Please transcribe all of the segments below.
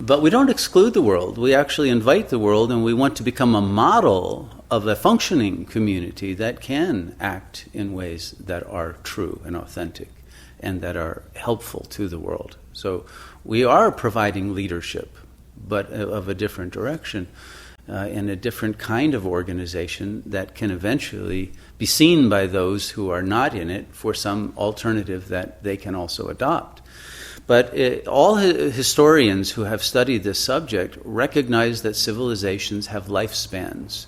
But we don't exclude the world. We actually invite the world, and we want to become a model of a functioning community that can act in ways that are true and authentic and that are helpful to the world. So we are providing leadership, but of a different direction, in a different kind of organization that can eventually be seen by those who are not in it for some alternative that they can also adopt. But all historians who have studied this subject recognize that civilizations have lifespans.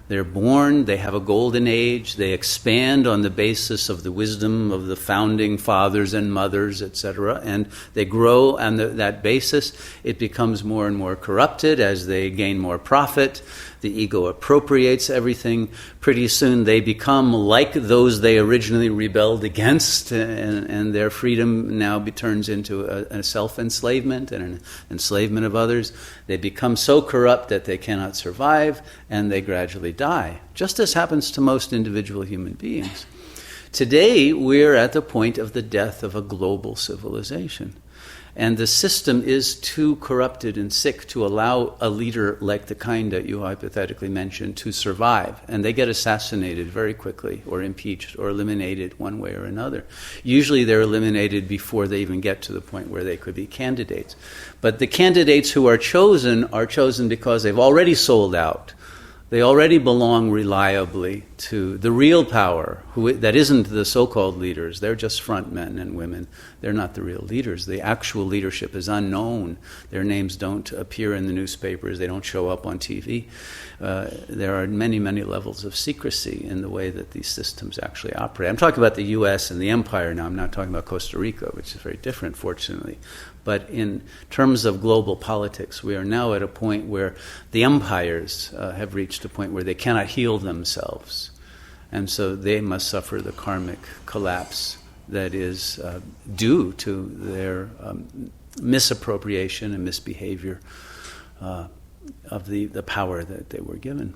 They're born, they have a golden age, they expand on the basis of the wisdom of the founding fathers and mothers, etc., and they grow on that basis. It becomes more and more corrupted as they gain more profit. The ego appropriates everything. Pretty soon they become like those they originally rebelled against, and their freedom now turns into a self-enslavement and an enslavement of others. They become so corrupt that they cannot survive, and they gradually die, just as happens to most individual human beings. Today, we're at the point of the death of a global civilization. And the system is too corrupted and sick to allow a leader like the kind that you hypothetically mentioned to survive. And they get assassinated very quickly, or impeached, or eliminated one way or another. Usually they're eliminated before they even get to the point where they could be candidates. But the candidates who are chosen because they've already sold out. They already belong reliably to the real power, that isn't the so-called leaders. They're just front men and women. They're not the real leaders. The actual leadership is unknown. Their names don't appear in the newspapers. They don't show up on TV. There are many, many levels of secrecy in the way that these systems actually operate. I'm talking about the U.S. and the empire now. I'm not talking about Costa Rica, which is very different, fortunately. But in terms of global politics, we are now at a point where the empires have reached a point where they cannot heal themselves. And so they must suffer the karmic collapse that is due to their misappropriation and misbehavior of the power that they were given.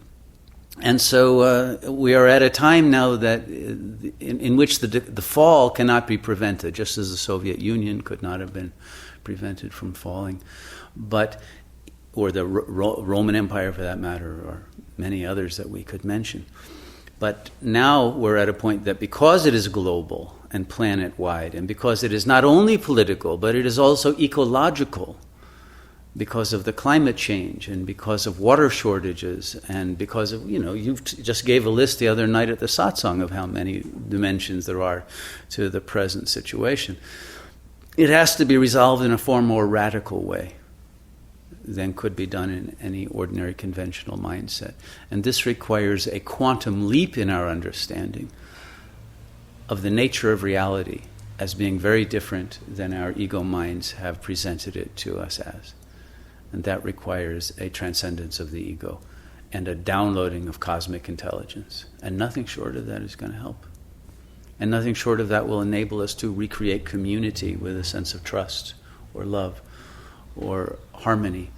And so we are at a time now that in which the fall cannot be prevented, just as the Soviet Union could not have been prevented from falling, or the Roman Empire for that matter, or many others that we could mention. But now we're at a point that because it is global and planet-wide, and because it is not only political, but it is also ecological, because of the climate change and because of water shortages and because of, you just gave a list the other night at the satsang of how many dimensions there are to the present situation. It has to be resolved in a far more radical way than could be done in any ordinary conventional mindset. And this requires a quantum leap in our understanding of the nature of reality as being very different than our ego minds have presented it to us as. And that requires a transcendence of the ego and a downloading of cosmic intelligence. And nothing short of that is going to help. And nothing short of that will enable us to recreate community with a sense of trust or love or harmony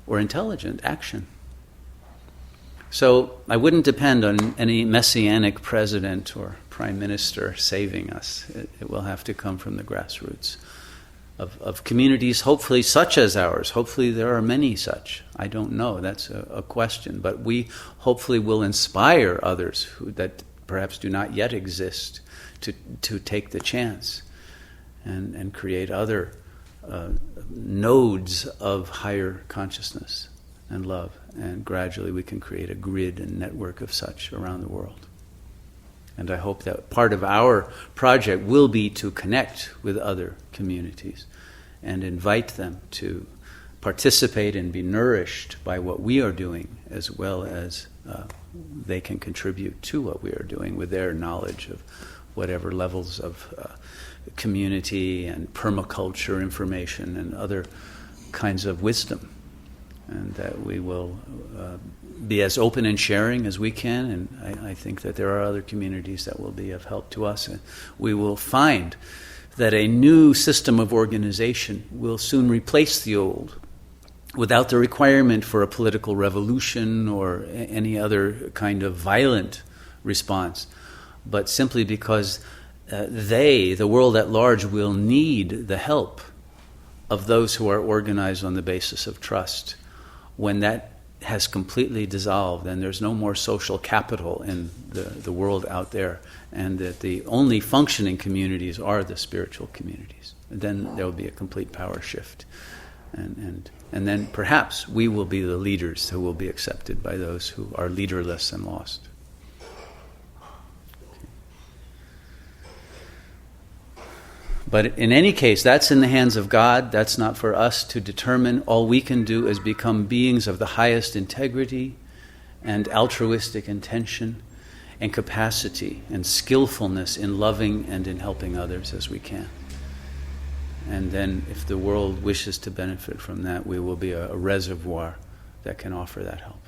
or intelligent action. So I wouldn't depend on any messianic president or prime minister saving us. It will have to come from the grassroots of communities, hopefully such as ours. Hopefully there are many such. I don't know. That's a question. But we hopefully will inspire others that perhaps do not yet exist to take the chance and create other nodes of higher consciousness and love. And gradually we can create a grid and network of such around the world. And I hope that part of our project will be to connect with other communities and invite them to participate and be nourished by what we are doing, as well as they can contribute to what we are doing with their knowledge of whatever levels of community and permaculture information and other kinds of wisdom. And that we will be as open and sharing as we can, and I think that there are other communities that will be of help to us. And we will find that a new system of organization will soon replace the old without the requirement for a political revolution or any other kind of violent response, but simply because the world at large, will need the help of those who are organized on the basis of trust, when that has completely dissolved and there's no more social capital in the world out there, and that the only functioning communities are the spiritual communities, then there will be a complete power shift. And then perhaps we will be the leaders who will be accepted by those who are leaderless and lost. But in any case, that's in the hands of God. That's not for us to determine. All we can do is become beings of the highest integrity and altruistic intention and capacity and skillfulness in loving and in helping others as we can. And then if the world wishes to benefit from that, we will be a reservoir that can offer that help.